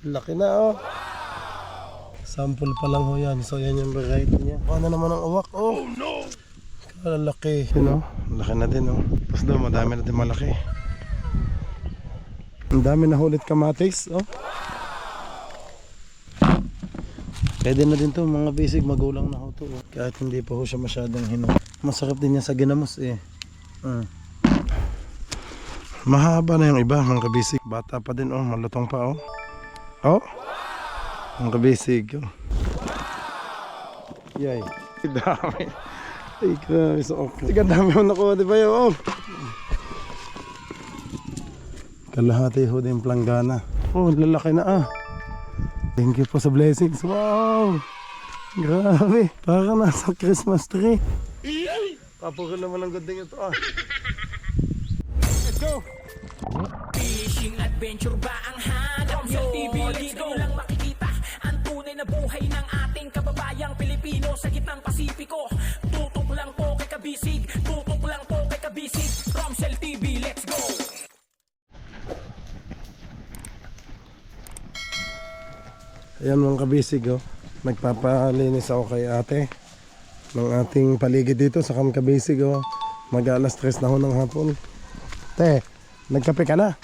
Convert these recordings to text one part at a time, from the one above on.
Laki na oh. Sample pa lang ho yan. So yan yung variety niya. Ano naman ang uwak oh. Oh no! Laki. Yun oh. Laki na din oh. Tapos doon madami na din malaki. Ang dami na hulit kamatis oh. Pwede na din to mga basic, magulang na ho to oh. Kahit hindi pa ho siya masyadong hinog. Masarap din yan sa ginamos eh. Mahaba na yung iba mga kabisig. Bata pa din oh, malutong pa oh. Oh, mga kabisig oh. Yay, dami. Ay grabe so okay. Sige dami mo nakuha di ba yun oh. Kalahati ho din planggana. Oh lalaki na ah. Thank you po sa blessings. Wow, grabe, parang nasa Christmas tree. Papukul naman ang ganding ito ah. Let's go! Fishing adventure ba ang hanap nyo? Dito nyo lang makikita ang tunay na buhay ng ating kababayang Pilipino sa gitnang Pasipiko. Tutok lang po kay Kabisig, tutok lang po kay Kabisig. Romsel TV, let's go! Ayan mga kabisig oh. Nagpapalinis ako kay ate ng ating paligid dito sa Kabisig oh. Mag-alas 3 na ho ng hapon. Te, nagkape ka na?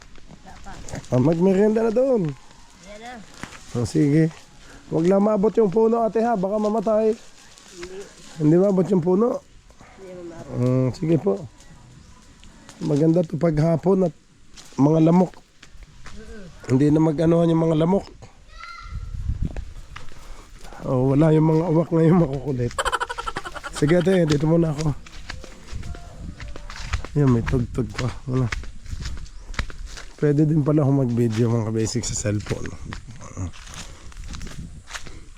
Oh, magmerienda na doon. Oh, sige. Huwag lang maabot yung puno ate ha, baka mamatay. Hindi maabot yung puno? Sige po. Maganda to paghapon at mga lamok. Hindi na mag-anuhan yung mga lamok. Oh, wala yung mga awak na yung makukulit. Sige ate, dito muna ako. Yan, may tugtog pa. Wala. Pwede din pala ako mag-video mga basic sa cellphone.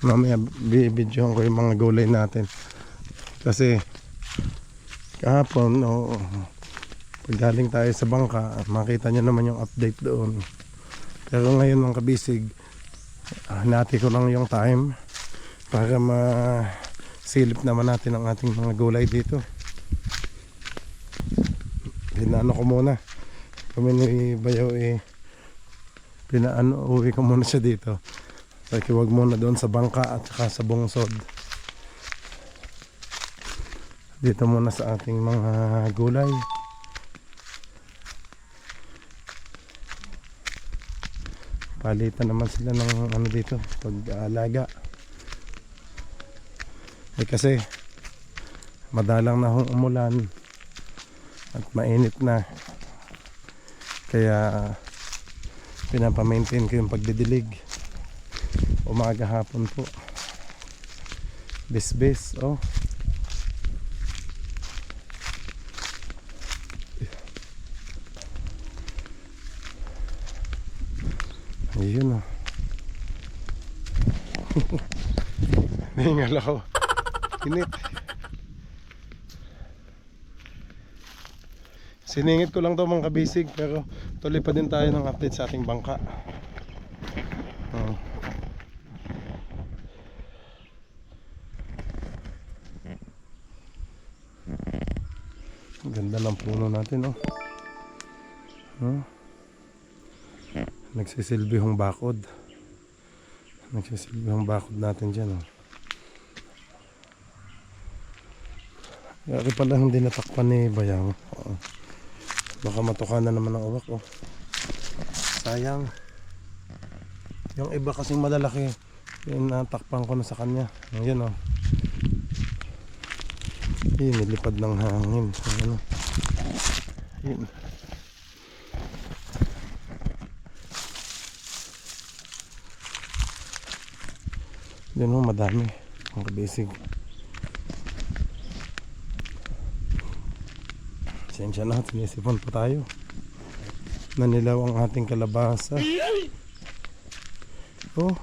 Mamaya bibidyohan ko yung mga gulay natin. Kasi kahapon, pag galing tayo sa bangka, makita nyo naman yung update doon. Pero ngayon mga kabisig, hinati ko lang yung time para masilip naman natin ang ating mga gulay dito. Pinaano ko muna. Kami ni Bayaw uwi ko muna siya dito. Kasi wag muna doon sa bangka at saka sa bungsod. Dito muna sa ating mga gulay. Palitan naman sila ng ano dito pag-alaga. Kasi madalang na hong umulan at mainit na, kaya pinapamaintain ko yung pagdidilig umaga hapon po. Bisbis oh. Ayun oh. Hingal ako. Init. Siningit ko lang to mga kabisig, pero tuloy pa din tayo ng update sa ating bangka. Ganda ng puno natin oh. Nagsisilbihong bakod. Nagsisilbihong bakod natin dyan oh. Kaya pala hindi natakpan ni Bayang. Baka matukan na naman ang uwak oh. Sayang. Yung iba kasing malalaki, yung natakpan ko na sa kanya. Ayan oh. Nilipad ng hangin. Ayan oh. Ayan. Yan oh, madami. Ang kabisig. Sensya na, sinisipon pa tayo. Nanilaw ang ating kalabasa. Oh,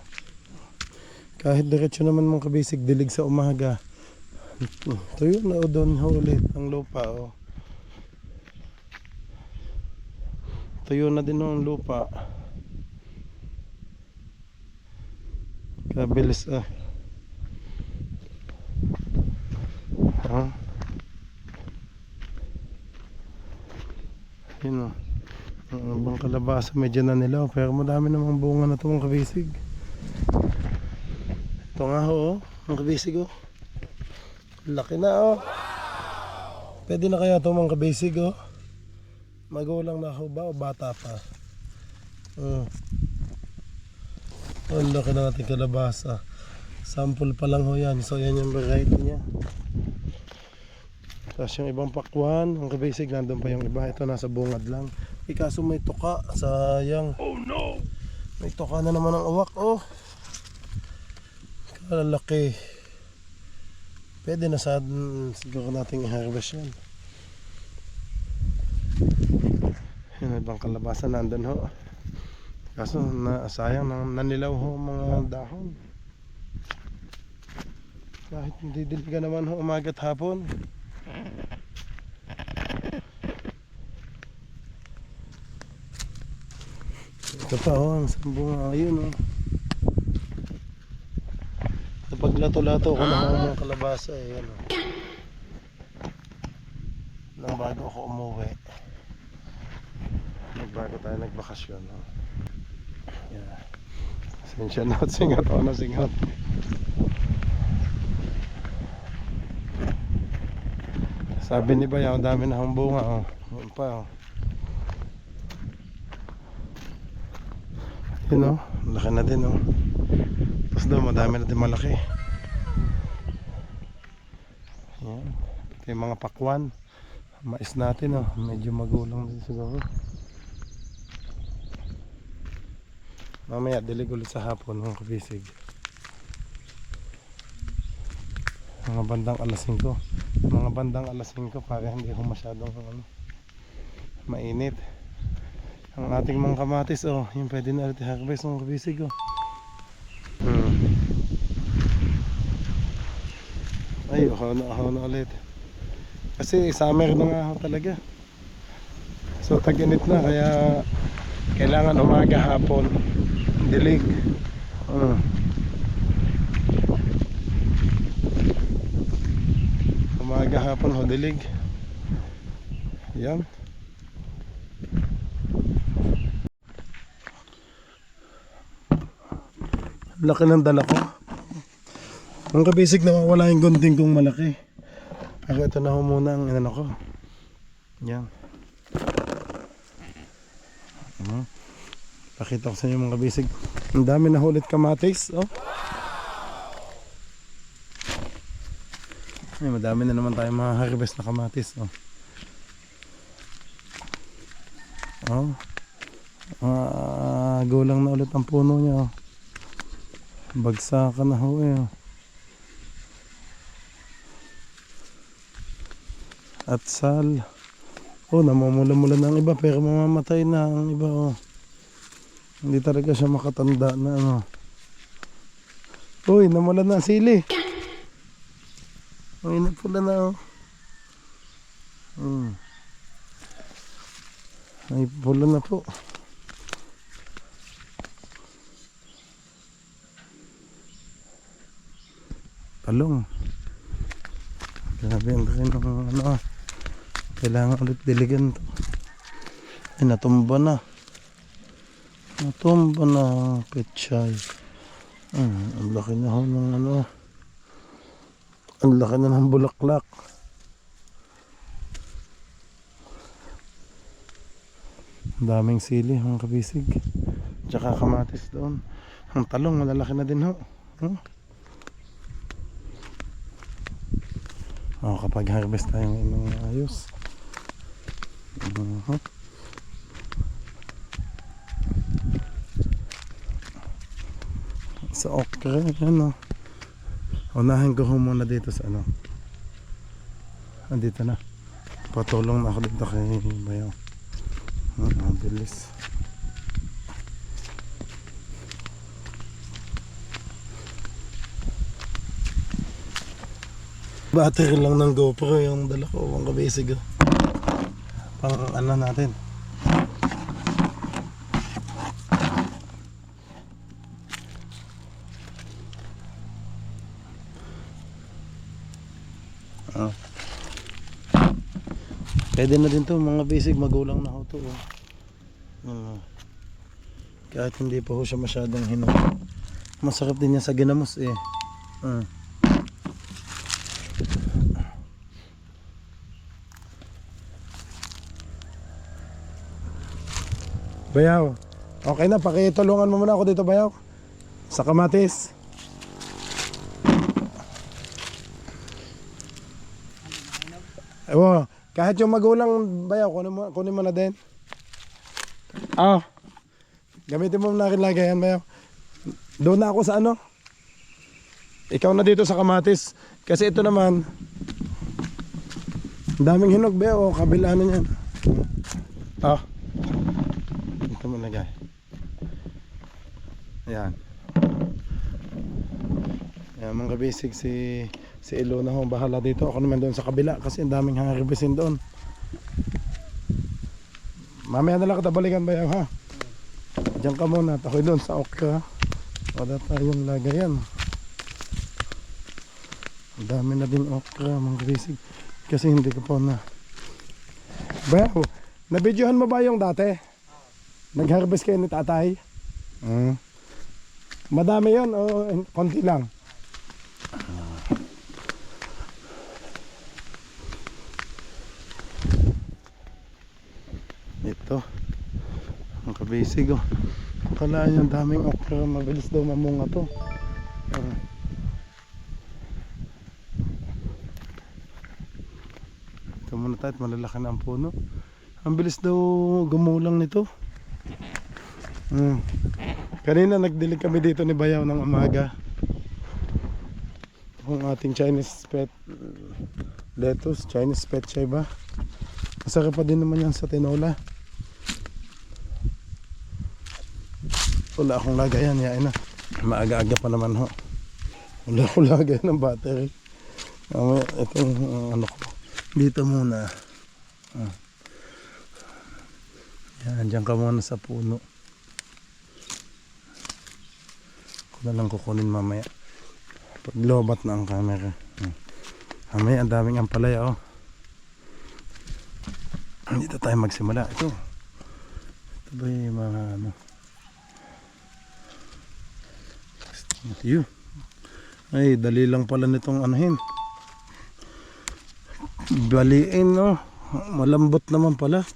kahit diretso naman mga kabisig, dilig sa umaga. Tuyo na o doon ulit ang lupa oh. Tuyo na din ang lupa. Kabilis ah. Yun o. Ang bang kalabasa medyo nanilaw, pero madami namang bunga na ito mga kabisig. Ito nga ho, mga kabisig oh. Laki na oh. Pwede na kaya ito mga kabisig oh. Magulang na ho ba o bata pa? Ang laki na natin kalabasa. Sample pa lang ho yan. So yan yung variety niya. Tapos yung ibang pakwan, ang kabisig, nandun pa yung iba. Ito nasa bungad lang. Ikaso may tuka. Sayang. Oh no! May tuka na naman ang awak. Oh! Kalalaki. Pwede na siguro nating i-harvest yan. Yung ibang kalabasa nandun ho. Kaso sayang nanilaw ho mga dahon. Kahit hindi diligan naman ho umagat hapon. Ito pa ho ang sambunga. Ayun ho. Kapag lato-lato ko na ho mga kalabasa eh. Ano. Nang bago ako umuwi. Bago tayo nagbakasyon ho. Yeah. Sensya na at singat o na singat. Sabi ni Bayaw, dami na akong bunga oh. Yun pa oh. Yun oh, laki na din oh. Tapos daw madami na din malaki. Yan. Ito yung mga pakwan. Mais natin oh, medyo magulang din siguro. Mamaya dilig ulit sa hapon mga kabisig. Mga bandang alas 5. Mga bandang alas 5 para hindi ko masyadong mainit. Ang ating mga kamatis oh, yung pwede na ulit i-harvest mga kabisig oh. Ay, ahaw na ulit. Kasi summer na nga talaga. So tag-init na kaya kailangan umaga hapon dilig. Umaga hapon ho dilig. Yan. Laki ng dala ko. Ang kabisig nawawala yung gunting kong malaki. Ako ito na ho muna ang inano ko. Yan. Pakita ko sa inyo mga kabisig. Ang dami na ulit kamatis oh. Ay, madami na naman tayo mga harvest na kamatis oh. Oh. Gulang na ulit ang puno niya oh. Bagsakan na ho eh oh. At sal. Oh, namumula-mula na ang iba pero mamamatay na ang iba oh. Hindi talaga siya makatanda na ano. Uy, namula na ang sili. Uy, napula na oh. Ay, pula na po. Talong. Grabe ang laki ng ano ah. Kailangan ulit diligan to. Ay, natumba na. Natumba na pechay. Ang laki na ho ng ano. Ang laki na ng bulaklak. Ang daming sili, ang kabisig. Tsaka kamatis doon. Ang talong, malalaki na din ho. Kapag harvest tayo ng ayos. Sa okra, yan o. Unahin ko muna dito sa ano. Andito na. Patulong na ako dito kay Bayaw. Ang bilis. Battery lang ng GoPro yung dala ko. Ang kabisig oh. Pang ano natin. Pwede na din to mga basic, magulang na ho to oh. Kahit hindi pa ho siya masyadong hinog. Masarap din yan sa ginamos eh. Bayaw, okay na, pakitulungan mo muna ako dito, Bayaw. Sa kamatis. Ewo, kahit yung magulang, Bayaw, kunin mo na din. Gamitin mo na rin lagi yan, Bayaw. Doon na ako sa ano. Ikaw na dito sa kamatis. Kasi ito naman, daming hinog, Bayaw. Kabila na yan. Ito mo lagay. Ayan. Ayan mga kabisig, si Ilona ho bahala dito. Ako naman doon sa kabila kasi ang daming harvestin doon. Mamaya na lang kita balikan, Bayaw, ha. Diyan ka muna, ako'y doon sa okra. Wala tayong lagayan. Ang dami na din okra mga kabisig. Kasi hindi ko pa na. Bayaw, nabidyohan mo ba yung dati? Nag-harvest kayo ni tatay? Madami yun o konti lang? Ito ang kabisig oh. Kalaan yung daming okra. Mabilis daw mamunga to. Ito muna tayo at malalaki na ang puno. Ang bilis daw gumulang nito. Kanina nagdilig kami dito ni Bayaw ng umaga. Kung ating Chinese pet lettuce, Chinese pet siya ba? Masarap pa din naman yan sa tinola. Wala akong lagayan, yain na. Maaga-aga pa naman ho. Wala akong lagayan ng battery. Itong ano ko. Dito muna. Yan, dyan ka muna sa puno. Ako na lang kukunin mamaya. Pag lobat na ang camera. Mamaya ang daming ampalaya oh. Dito tayo magsimula. Ito ba yung mga ano. Yun. Ay, dali lang pala nitong anuhin. Baliin no. Malambot naman pala.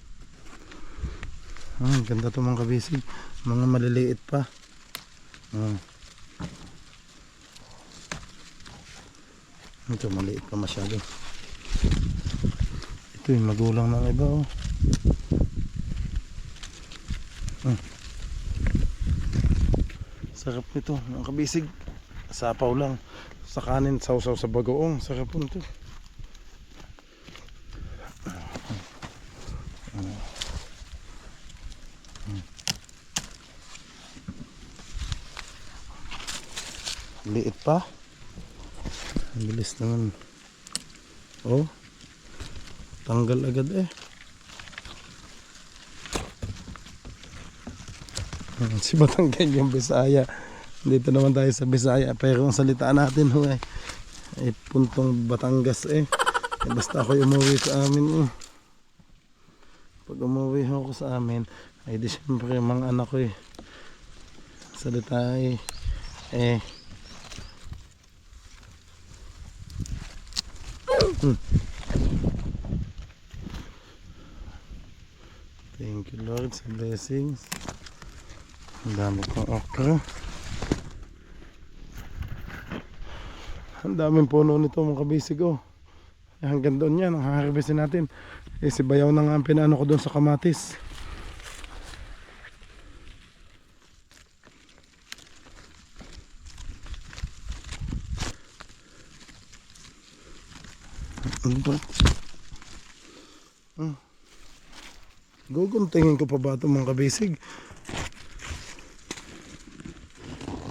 Ganda to mga kabisig. Mga maliliit pa. Ito maliit pa masyado. Ito yung magulang ng iba oh. Sarap nito mga kabisig. Sapaw lang. Sa kanin, sausaw sa bagoong. Sarap po nito. Liit pa. Ang bilis naman. Oh. Tanggal agad eh. Si Batanggan yung Bisaya. Dito naman tayo sa Bisaya. Pero ang salita natin ho ay puntong Batangas eh. Basta ako umuwi sa amin eh. Pag umuwi ako sa amin ay di syempre mga anak ko eh. Salita Thank you Lord sa blessings. Ang dami kong okra. Ang daming puno nito mga kabisig oh. Hanggang doon yan ang haharvestin natin. Si Bayaw na nga ang pinano ko doon sa kamatis. Guguntingin ko pa ba ito mga kabisig?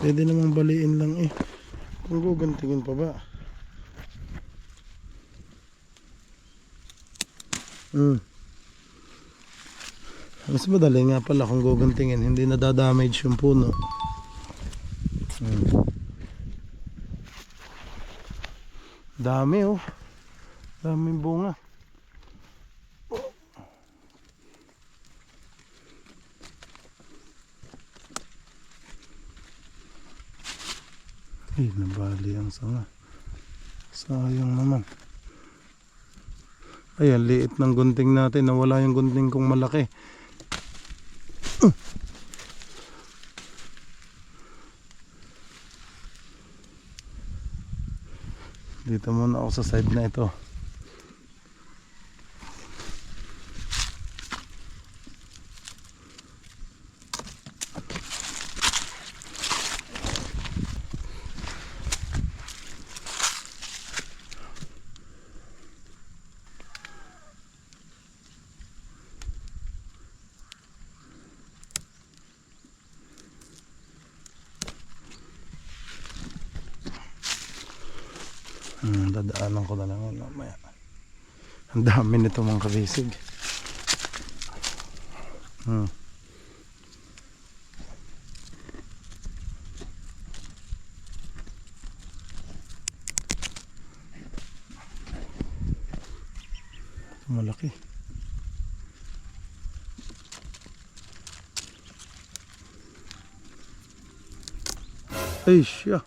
Pwede namang baliin lang eh. Kung guguntingin pa ba? Mas madali nga pala kung guguntingin. Hindi nadadamage yung puno. Dami oh. Daming bunga. Ay, nabali ang sanga. Sayang naman. Ay, ang liit ng gunting natin. Nawala yung gunting kong malaki. Dito muna ako sa side na ito. Dadaanan ko na lang yun mamaya. Ang dami nito mga kabisig. Ito malaki. Ay siya.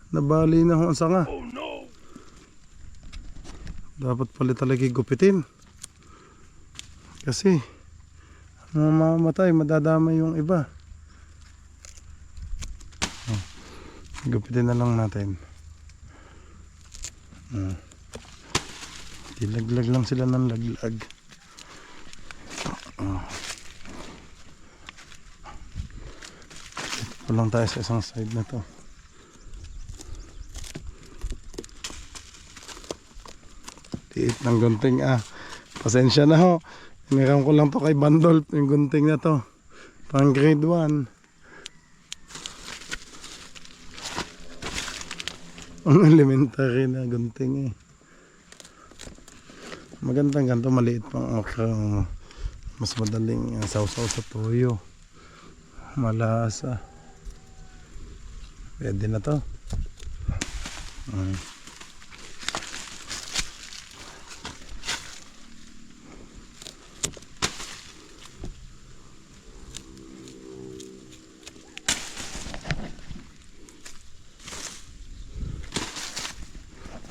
Nabali na ho ang sanga. Oh no. Dapat pala talaga gupitin. Kasi mamamatay, madadama yung iba. Gupitin na lang natin. Dilaglag lang sila ng laglag. Ito lang tayo sa isang side na to. Tiit ng gunting pasensya na ho, iniram ko lang to kay Bandol yung gunting na to pang grade 1. Ang elementary na gunting magandang ganito, maliit pang mas madaling sausaw sa toyo, malasa, pwede na to.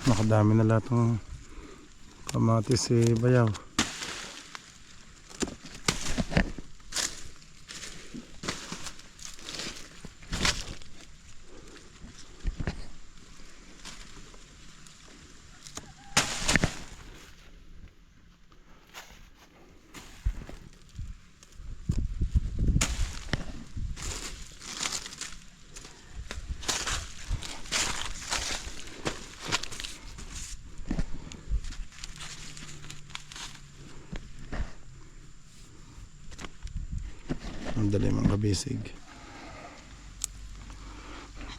Nakadami na lahat ng kamatis bayaw. Ang dali mga kabisig.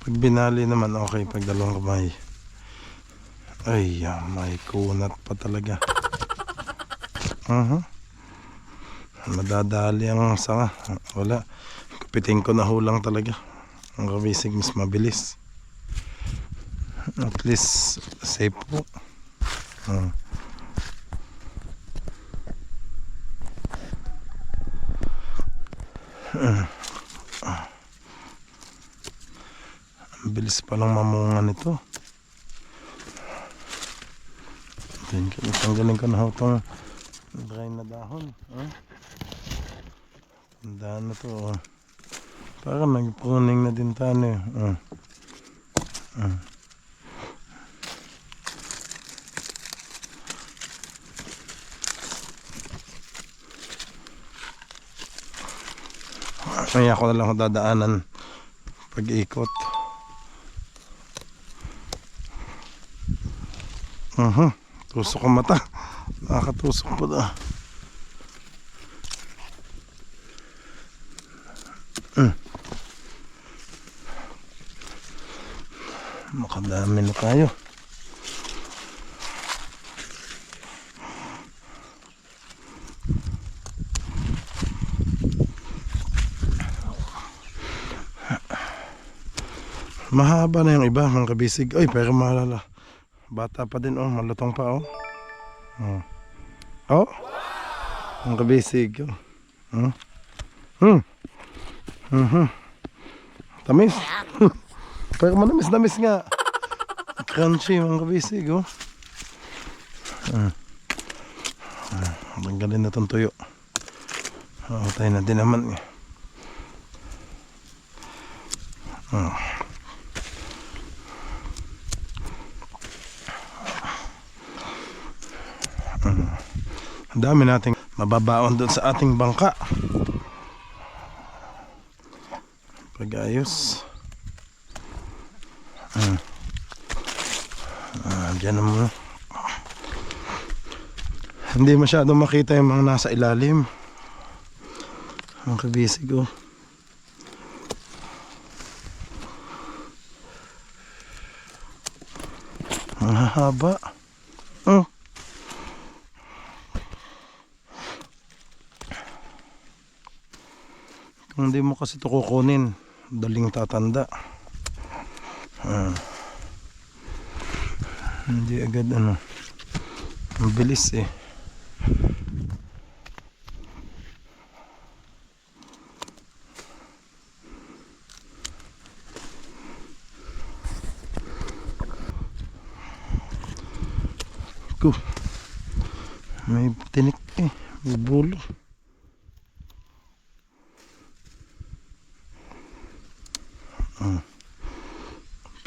Pag binali naman okay, pag dalawang kamay. Ay, may kunat pa talaga. Madadali ang sanga. Wala. Kupitin ko na hulang talaga. Ang kabisig mas mabilis. At least safe po. Ang bilis palang mamunga nito. Tanggalin ko na ho itong dry na dahon. Tandaan na to. Parang nagpuning na din tayo. Kaya ako na lang dadaanan pag-ikot. Tusok ang mata. Nakakatusok po da. Makadami na tayo. Mahaba na yung iba mga kabisig. Ay, pero malala. Bata pa din malutong pa Mga kabisig. Tamis. Pero manamis-namis nga. Crunchy mga kabisig, oh. Tanggalin na itong tuyo. Tayo na din naman. Ang dami nating mababaon doon sa ating bangka. Pag-ayos. Diyan naman. Hindi masyadong makita yung mga nasa ilalim. Ang kabisig, oh. Ang hahaba. Oh. Kung hindi mo kasi ito kukunin, daling tatanda. Hindi agad ano. Ang bilis eh. May tinik eh, may bulo.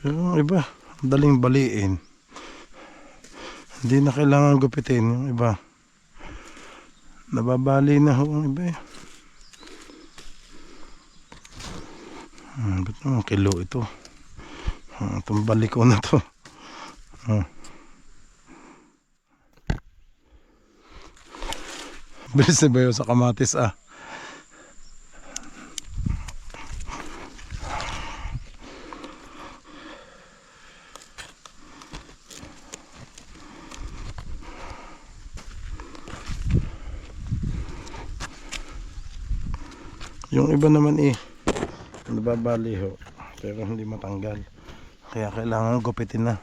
Pero yung iba, daling baliin. Hindi na kailangan gupitin yung iba. Nababali na ho ang iba eh. Ba't naman kilo ito? Itong baliko na to. Bilis na ba yun sa kamatis ah? Yung iba naman eh, nababali ho, pero hindi matanggal. Kaya kailangan gupitin na.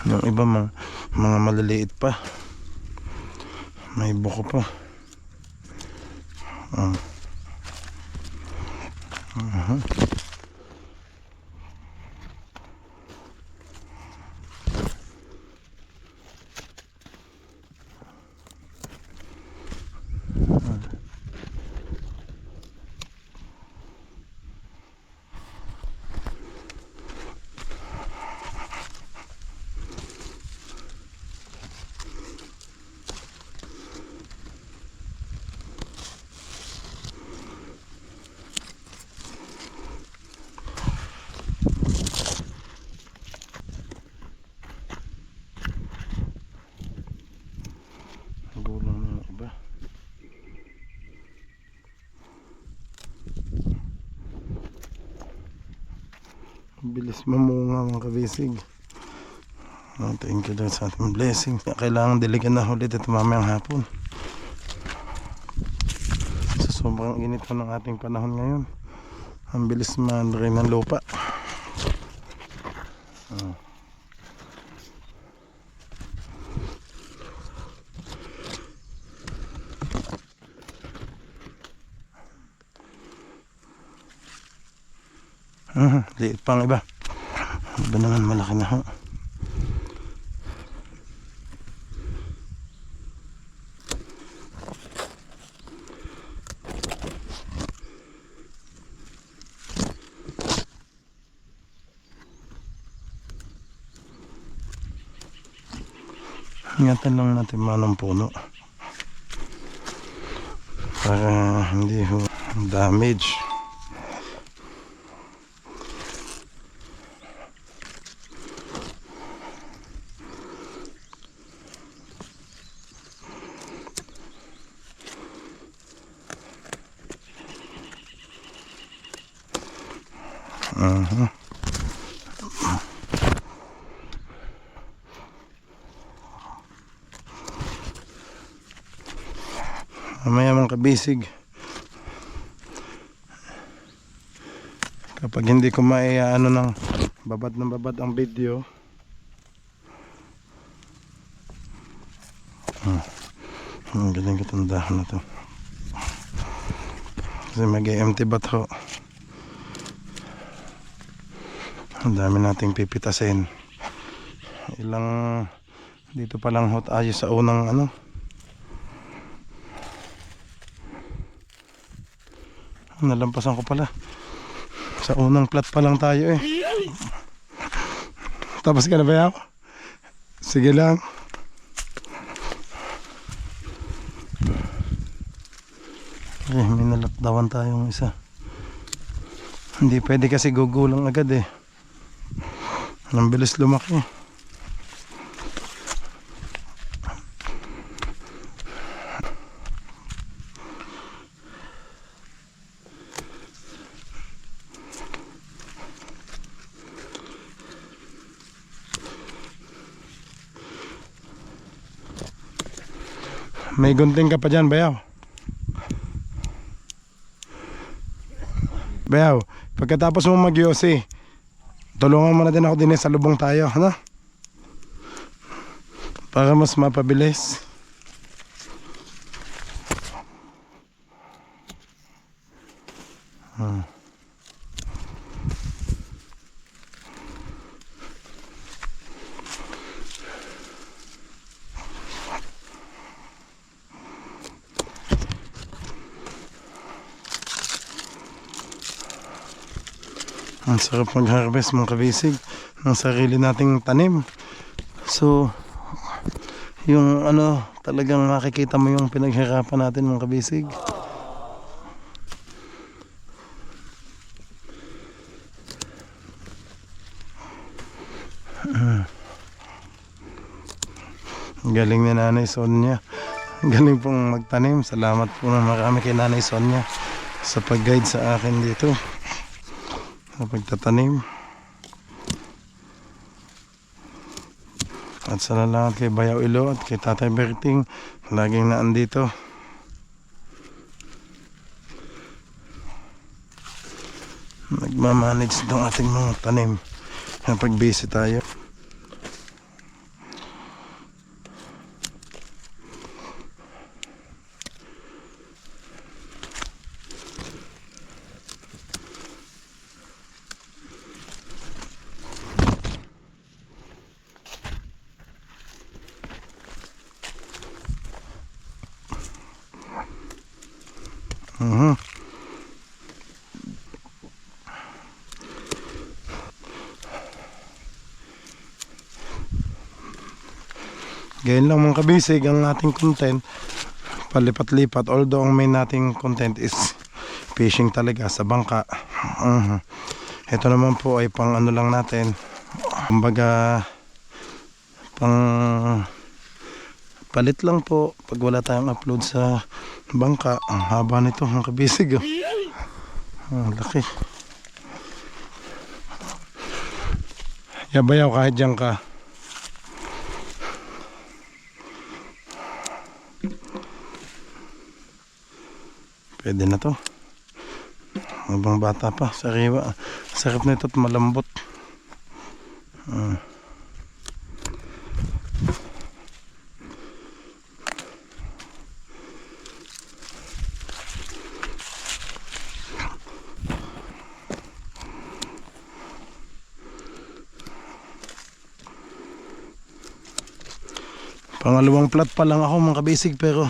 Yung iba mga maliliit pa, may buko pa. Gulang ng iba. Bilis mamunga mga kabisig. Thank you daw sa ating blessing. Kailangan diligan na ulit ito mamayang hapon. Sa sobrang init po ng ating panahon ngayon, ang bilis man-drain ng lupa. Liit pang iba. Iba naman malaki na ho. Ingatan lang natin manong puno para hindi ho damage. Mamaya mga kabisig, kapag hindi ko maiano ng babad ang video, ang galing itong dahon na to kasi mag-empty bato. Ang dami nating pipitasin. Ilang dito pa lang hot ayos sa unang ano. Nalampasan ko pala. Sa unang plat pa lang tayo eh. Tapos ka na ba yaw? Sige lang. Okay, may nalakdawan tayong isa. Hindi pwede kasi gugulang agad eh. Ang bilis lumaki. May gunting ka pa dyan, bayaw. Bayaw, pagkatapos mo mag-yosi, tulungan mo na din ako din sa lubong tayo, ano? Para mas mapabilis. Ang sarap mag-harvest mga kabisig ng sarili nating tanim. So yung ano, talagang makikita mo yung pinaghirapan natin mga kabisig. Galing ni Nanay Sonia. Galing pong magtanim. Salamat po na marami kay Nanay Sonia sa pag-guide sa akin dito sa pagtatanim. At salamat kay Bayaw Ilo at kay Tatay Berting, laging naandito. Nagmamanage ng ating mga tanim kapag busy tayo. Ganyan lang mga kabisig ang ating content, palipat-lipat, although ang main nating content is fishing talaga sa bangka. Ito naman po ay pang ano lang natin, kumbaga pang palit lang po pag wala tayong upload sa bangka. Ang haba nito mga kabisig, oh. Laki. Yabayaw kahit dyan ka. Pwede na to. Habang bata pa, sariwa. Sarap na ito at malambot. Pangalawang plat pa lang ako mga kabisig, pero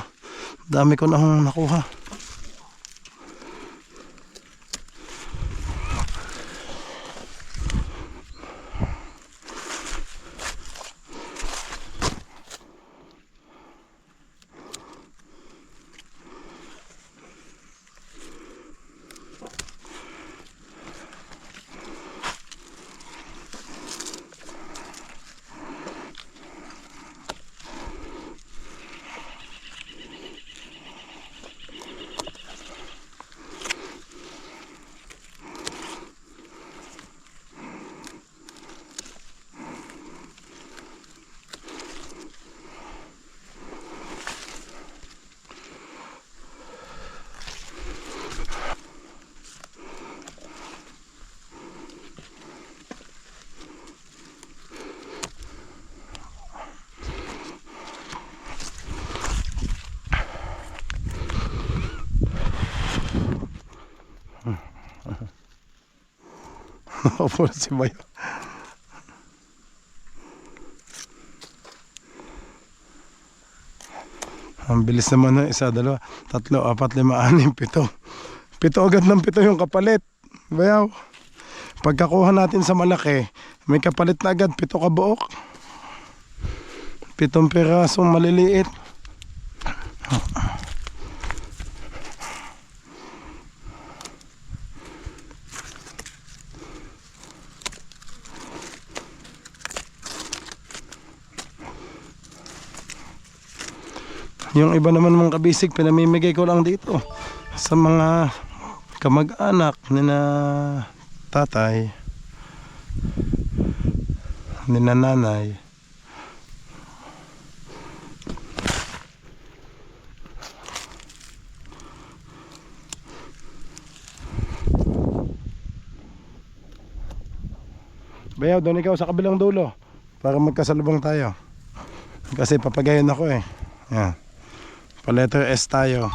dami ko na akong nakuha. Opo si Bayo. Ang bilis naman ng 1, 2, 3, 4, 5, 6, 7. 7 agad ng 7 yung kapalit. Bayaw. Pagkakuha natin sa malaki, may kapalit na agad 7 kabuok. 7 pirasong maliliit. Yung iba naman mga kabisig, pinamimigay ko lang dito sa mga kamag-anak ni na tatay, ni na nanay. Bayaw, doon ikaw sa kabilang dulo para magkasalubong tayo. Kasi papagayon ako eh. Yan. Pa letter S tayo.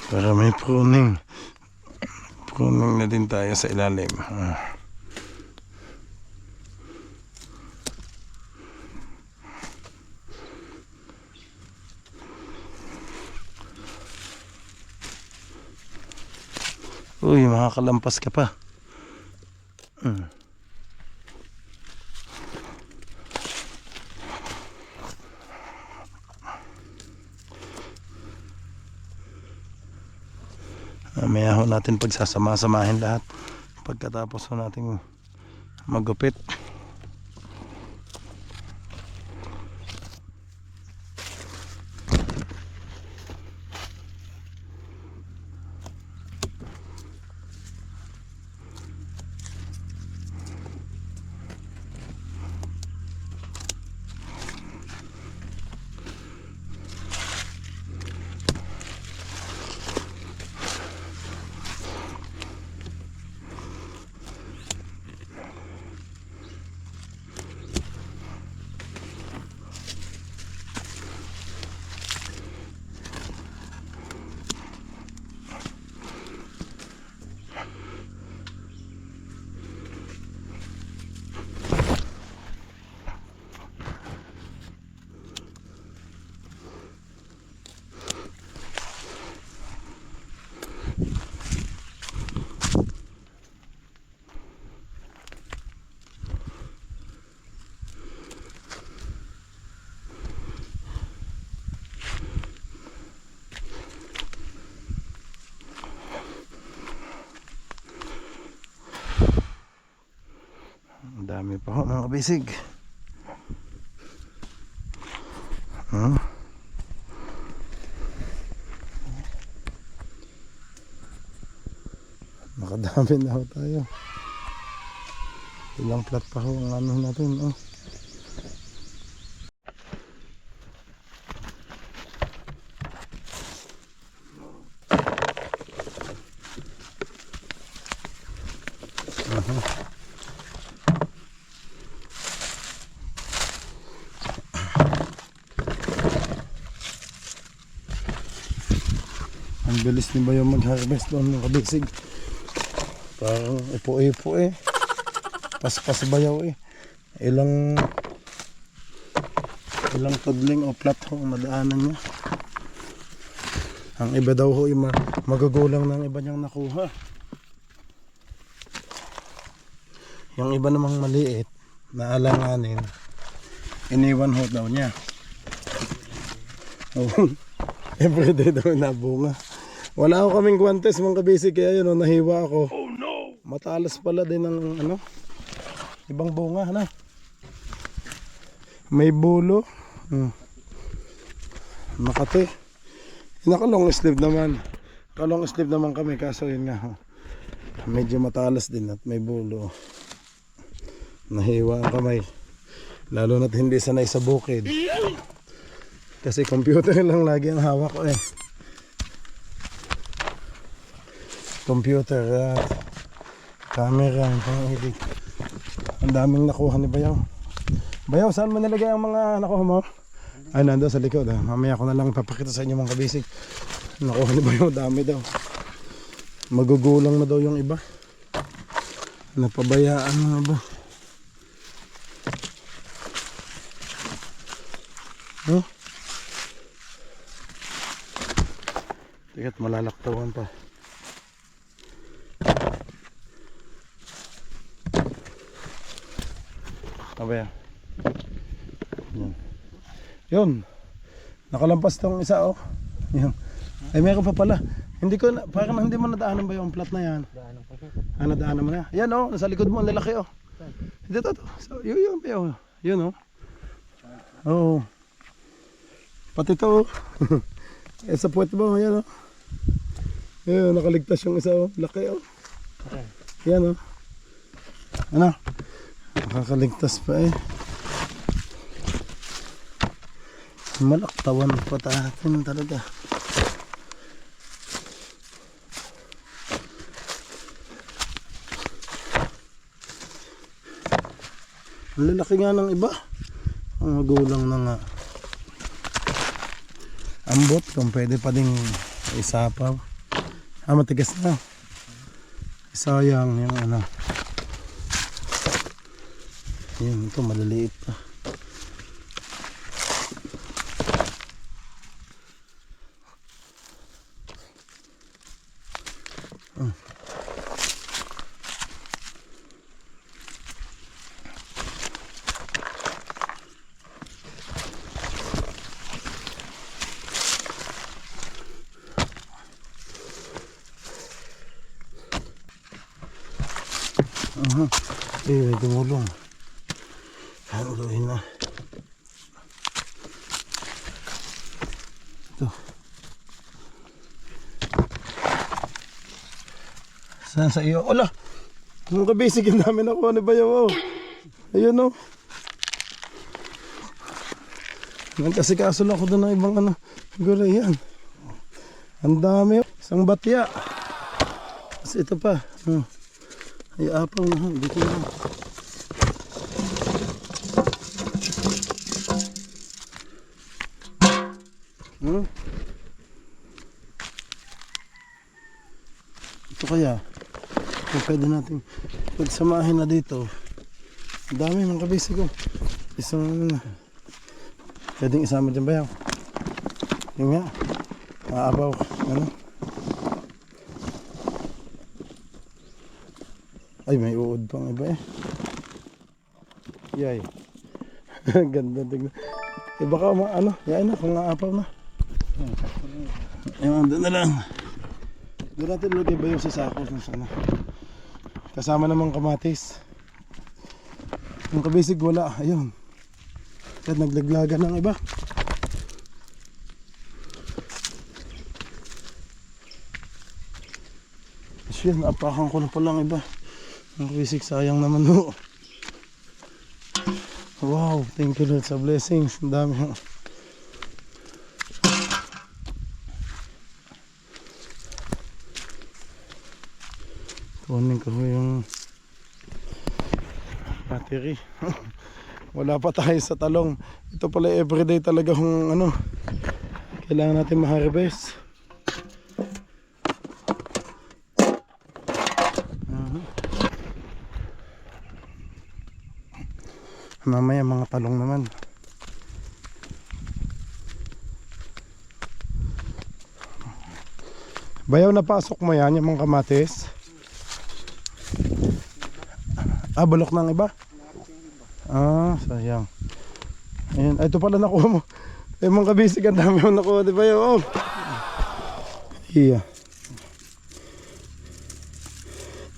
Para may pruning na din tayo sa ilalim. Uy, makakalampas ka pa. Mamaya ho natin pagsasama-samahin lahat pagkatapos ho natin magupit. Dami pa ho mga kabisig. Nakadami na ho tayo. Ilang plat pa ho ang ano natin. Ang bilis ni Bayo mag-harvest doon mga kabisig. Parang ipo-ipo eh. Pas-pas Bayaw eh. Ilang tudling o plat ho ang madaanan niya. Ang iba daw ho magugulang ng iba niyang nakuha. Yung iba namang maliit na alanganin, iniwan ho daw niya. Everyday daw nabunga. Wala ako kaming guwantes mga kabisig, kaya yun, nahiwa ako. Oh no! Matalas pala din ng ano, ibang bunga na. May bulo. Makati. Naka-long sleeve naman. Naka-long sleeve naman kami kaso yun nga. Medyo matalas din at may bulo. Nahiwa ang kamay. Lalo na't hindi sanay sa bukid. Kasi computer lang lagi ang hawak ko eh. Computer at camera. Ang daming nakuha ni Bayaw. Bayaw, saan mo nilagay ang mga nakuha mo? Ay, nandun sa likod. Mamaya ko na lang papakita sa inyo mga kabisig. Nakuha ni Bayaw, dami daw. Magugulang na daw yung iba. Napabayaan na ba? Huh? Tigat, malalaktawan pa. Abaya. Yan. Yun. Nakalampas tong isa oh. Yan. Ay meron pa pala. Hindi ko na, parang hindi mo nadaanan ba yung plat na yan? Daanan pa siya. Nadaanan mo na. Yan oh, nasa likod mo ang lalaki oh. Dito to. So, yun oh. Yun oh. Oo. Pati to oh. Sa puwet mo, yan oh. Yan, nakaligtas yung isa oh. Laki oh. Yan oh. Ano? Nakakaligtas pa eh. Malaktawan pa tatin talaga. Ang lalaki nga ng iba. Ang magulang na nga. Ambot kung pwede pa ding isapaw. Matigas na. Sayang yung ano. Yun, ito maliliit pa. May tumulong. Haluin na. Ito. Saan sa iyo? Ola! Mga kabisig yung namin ako. Ano ba yun? Ayun o. Nagkasikaso lang ako doon ng ibang ano. Gulay yan. Ang dami. Isang batya. Kasi ito pa. Ay apaw na. Dito na. Ito kaya kung pwede natin pagsamahin na dito. Ang dami mga kabisig ko. Isang pwedeng isama dyan ba yan? Yung nga maapaw ano. Ay may uod pang iba eh. Yay. Ganda tignan. Eh baka ano, yan na kung naapaw na. Ayun, doon na lang. Doon natin lagay ba yung sa sako ng sana. Kasama namang kamatis. Yung kabisig wala, ayun. Kahit naglaglagan ng iba. Ayun, naapakan ko na palang iba. Yung kabisig sayang naman ho. Wow, thank you Lord sa blessings. Ang dami ho. Kunin ko yung battery. Wala pa tayo sa talong. Ito pala everyday talaga kung ano. Kailangan natin ma-harvest. Mamaya mga talong naman. Bayaw na pasok mo yan, yung mga kamatis. Balok ng iba? Sayang. Ayan, ito pala nakuha mo. Ay mga kabisig, ang dami mo nakuha, di ba yun?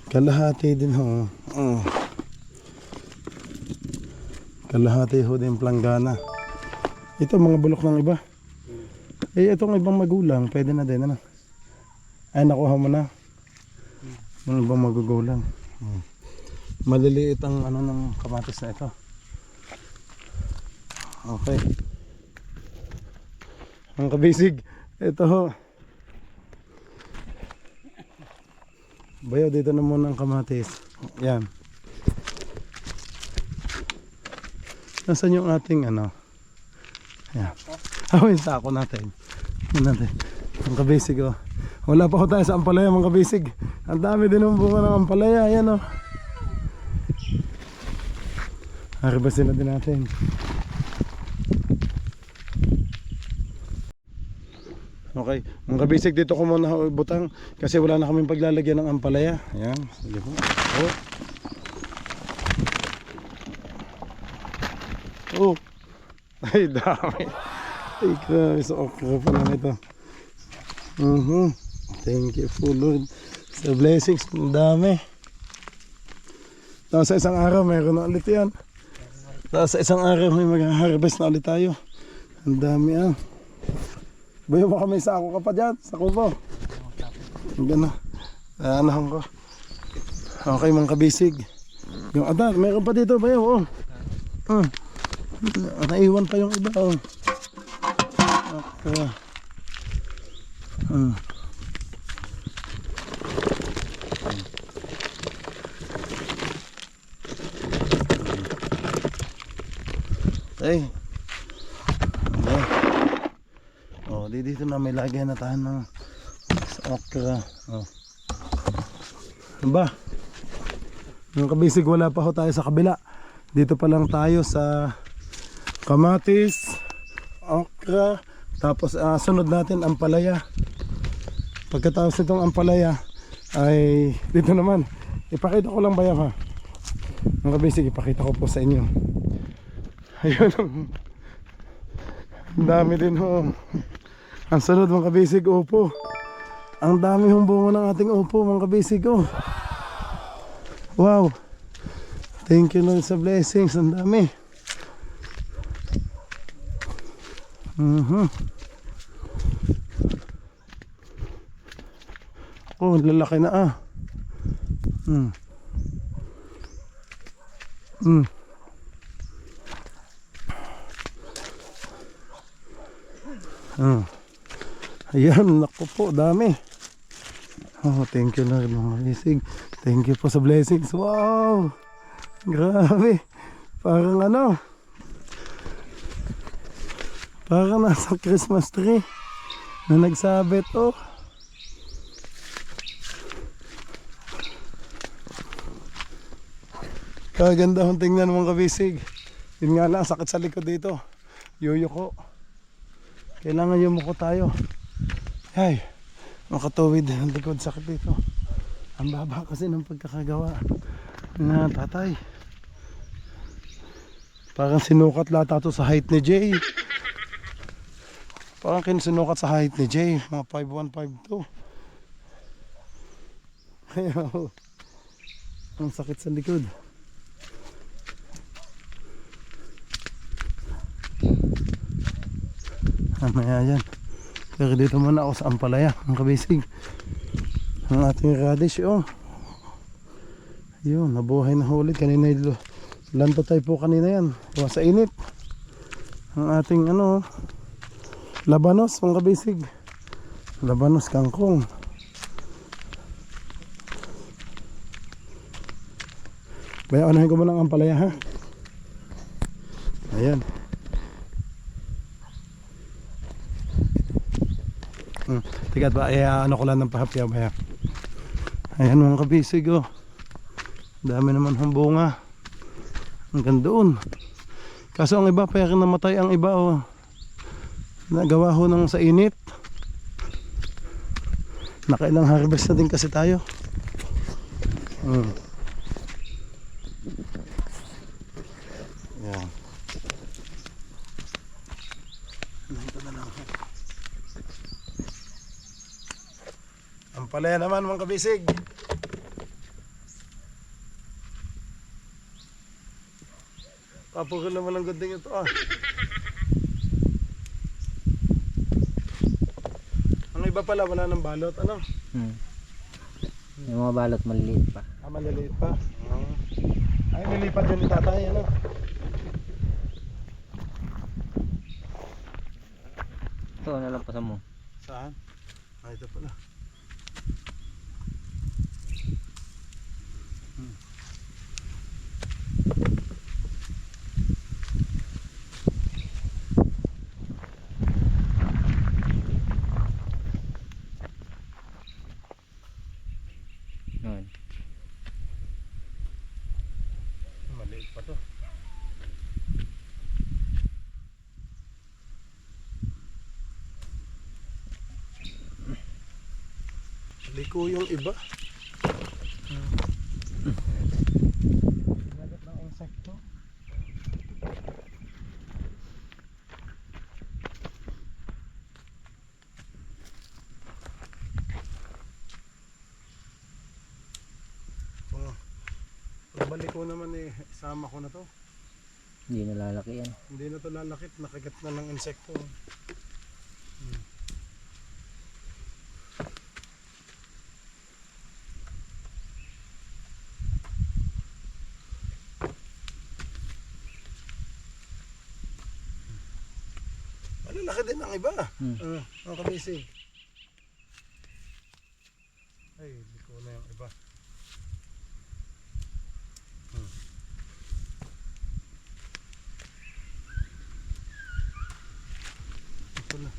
Kalahati din ho. Kalahati ho din planggana. Ito mga bulok ng iba. Eh itong ibang magulang, pwede na din ano. Ay nakuha mo na. Yung ibang magugulang. Maliliit ang ano ng kamatis na ito. Okay. Ang kabisig, ito ho. Bayo dito na muna ang kamatis. Yan. Nasaan yung ating ano? Yan. Yung sako natin. Yan natin. Ang kabisig oh. Wala pa ko tayo sa ampalaya mga kabisig. Ang dami din ng bunga ng ampalaya. Yan oh. Harvestin na din natin. Okay, mga kabisig, dito ko muna butang kasi wala na kaming paglalagyan ng ampalaya. Ayan, sige po. Oh. Ay, dami. Ay, grabe, so okra pa lang ito. Thank you po Lord sa blessings, ang dami. Tapos sa isang araw mayroon na ulit yan. Tapos sa isang araw may mag-harvest na ulit tayo. Ang dami ah. Bayo baka may sako ka pa dyan, sako po. Gano'n. Anahan ko. Okay mga kabisig. Yung adak, meron pa dito bayo. Naiwan pa yung iba. Okay. Okay. Dito na may lagyan na tayo ng okra. Ba? Yung kabisig wala pa ho tayo sa kabila. Dito pa lang tayo sa kamatis, okra, tapos sunod natin ampalaya. Pagkatapos nitong ampalaya ay dito naman. Ipakita ko lang bayaw ha. Yung kabisig ipakita ko po sa inyo. Ayun. Ang dami din ho. Ang sunod mga kabisig, upo. Ang dami hong bunga ng ating upo mga kabisig oh. Wow. Thank you Lord sa blessings. Ang dami. Oh, lalaki na ah. Ayan, naku po, dami. Oh, thank you Lord mga kabisig. Thank you po sa blessings. Wow! Grabe. Parang ano? Parang nasa Christmas tree na nagsabit oh. Kaganda hong tingnan mga kabisig. Yun nga lang, sakit sa likod dito. Yuyuko. Kailangan yumuko tayo. Ay, makatuwid ang likod, sakit dito. Ang baba kasi ng pagkakagawa na tatay. Parang sinukat lata to sa height ni Jay. Parang kinsinukat sa height ni Jay. Mga 5'1", 5'2". Ayaw. Ang sakit sa likod. Mamaya yan. Pero dito muna ako sa ampalaya, ang kabisig. Ang ating radish oh. Yun, nabuhay na ulit. Kanina lanto tayo po kanina yan. Huwa sa init. Ang ating ano, labanos, ang kabisig. Labanos kangkong. Baya unahin ko muna ang ampalaya ha. Ayan. Tigat ba, ano ko lang ng pahapyaw baya. Ayan mga kabisig oh. Dami naman ng bunga. Hanggang doon. Kaso ang iba, kaya namatay ang iba oh. Nagawa ho ng sa init. Nakailang harvest na din kasi tayo. Ayan. Ito na lang. Ampalaya naman mga kabisig. Papugol naman ang ganding ito ah. Ang iba pala wala ng balot, ano? Yung mga balot maliliit pa. Ah, maliliit pa. Ay, nilipat yun ni tatay, ano? Ito, nalampasan mo. Saan? Ah, ito pala. Yun. Maliit pa to. Liko yung iba. Sinagat ng insekto. Pagbalik ko naman eh, isama ko na to. Hindi nalalaki yan. Hindi na to lalakit, nakagat na ng insekto. Malalaki din ang iba. Ang kabisig. Ay, hindi ko na yung iba. Ito na.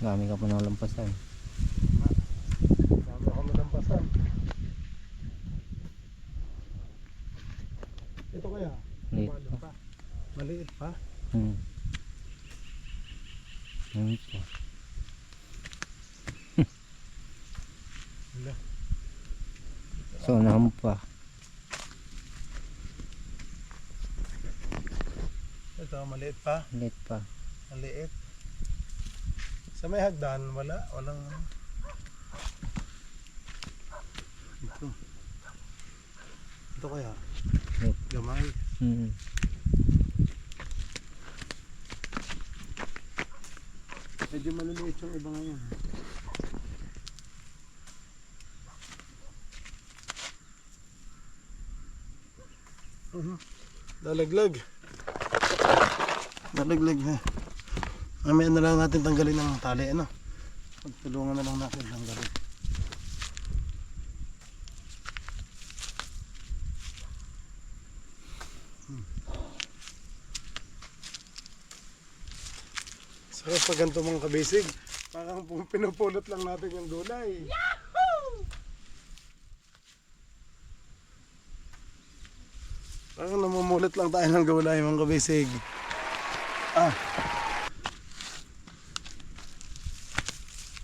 Dami ka pa ng lampasan. Dami ako nalampasan. Ito kaya? Maliit Maliit pa. Maliit pa? Maliit pa. Wala. So, nahan pa. Ito, maliit pa. Maliit pa. Maliit. Sa may hagdan, wala. Walang... Ito. Ito kaya? Maliit. Gamay. Medyo maliliit yung iba ngayon. Lalaglag. Lalaglag ha. Mamaya na lang natin tanggalin ang tali, ano? Pagtulungan na lang natin tanggalin. Sarap pag ganito mga kabisig. Parang pinupulot lang natin yung gulay. Parang namumulot lang tayo ng gulay mga kabisig.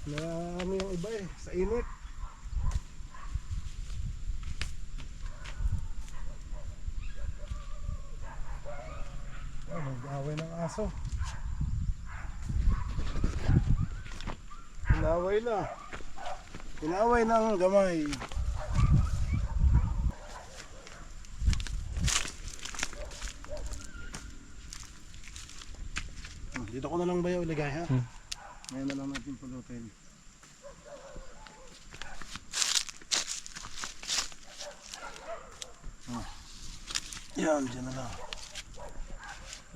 Marami yung iba eh, sa init. Nag-away ng aso. Pinaway na. Pinaway ng gamay. Dito ko na lang ba yung ilagay ha? Ngayon na lang natin pulutin. Yan, dyan na lang.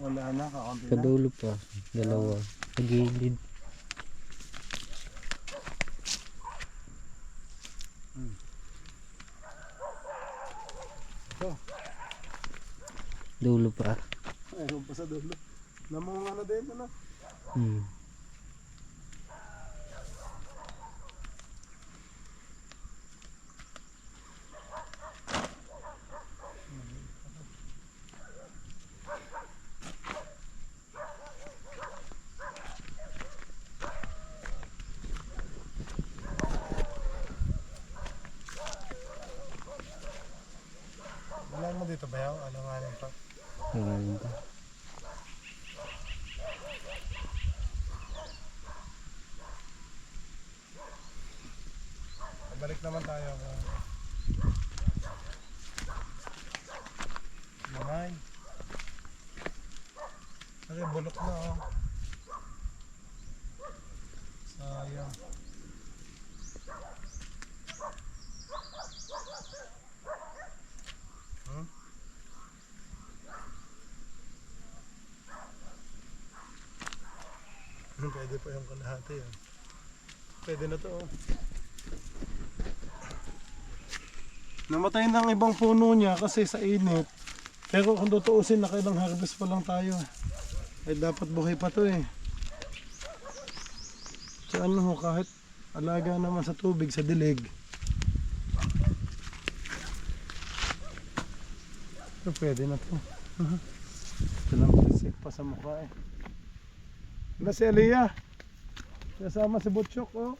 Wala na, kakunti Sa na. dulo pa. Dalawa. Sa gilid. Ito, Dulo pa. ayun pa sa dulo. Namunga na din, ano? Wala mo dito ba yaw? Alanganin pa. Ayan pa. naman tayo. Mamay. Kasi bulok na oh. Sayang. Pwede pa yung kalahati yan. Pwede na to oh. Namatay na ang ibang puno niya kasi sa init. Pero kung tutuusin, nakailang harvest pa lang tayo. Ay dapat buhay pa to eh. So ano ho, kahit alaga naman sa tubig, sa dilig. So pwede na to. Ito lang pisik pa sa mukha eh. Wala si Aliyah. Kasama si Butchok oh.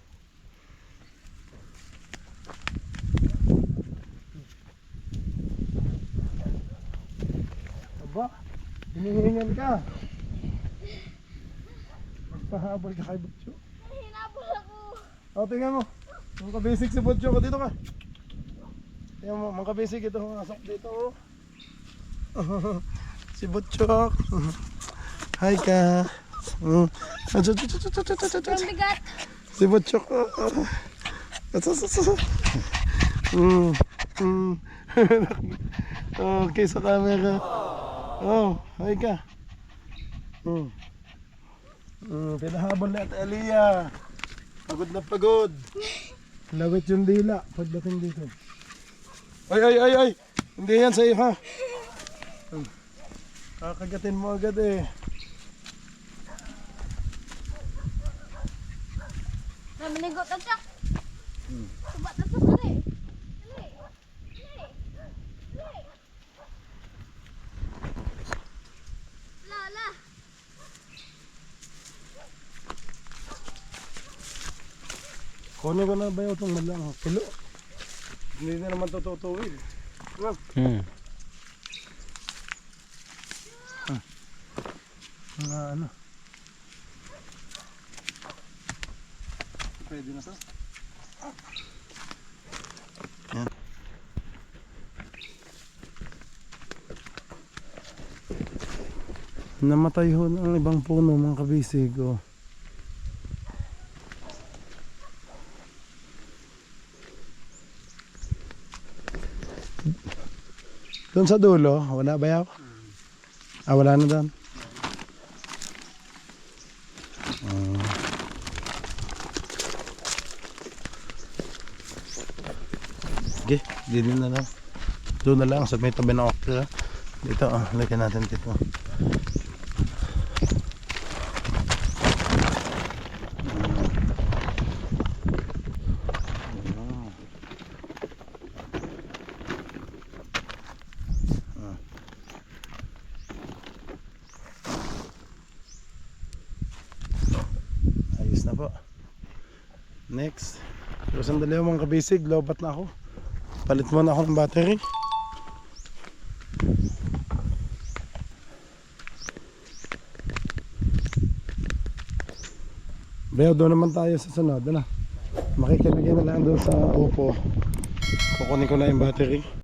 Aba, hinihingan ka. Magpahabol ka kay Butchok. Hinabol ako. O, tingnan mo. Mga kabisig si Butchok. Dito ka. Tingnan mo, mga kabisig ito. Masok dito oh. Si Butchok. Hi ka. Ang bigat. Si Butchok. Okay sa camera. Oh, hi ka. Pinahabol na Ate Aliyah. Pagod na pagod. Lawit yung dila pagdating dito. Ay. Hindi yan sa'yo ha. Kakagatin mo agad eh. Namiligot na siya. Subat na siya pala eh. Lala. Kunin ko na ba yung itong malang kilo? Hindi na naman tututuwid. Mga ano. Pwede na to. Yan. Namatay ho ang ibang puno mga kabisig oh. Doon sa dulo, wala ba yaw? Wala na doon. Okay, dito na lang. Doon na lang sa may tabi ng okra. Dito, lagyan natin dito. Ayos na po. Next. Pero sandali mga kabisig, lobat na ako. Palit muna ako ng battery. Bayaw, doon naman tayo sa sunod. Ano? Makikilagay na lang doon sa upo. Kukunin ko na yung battery.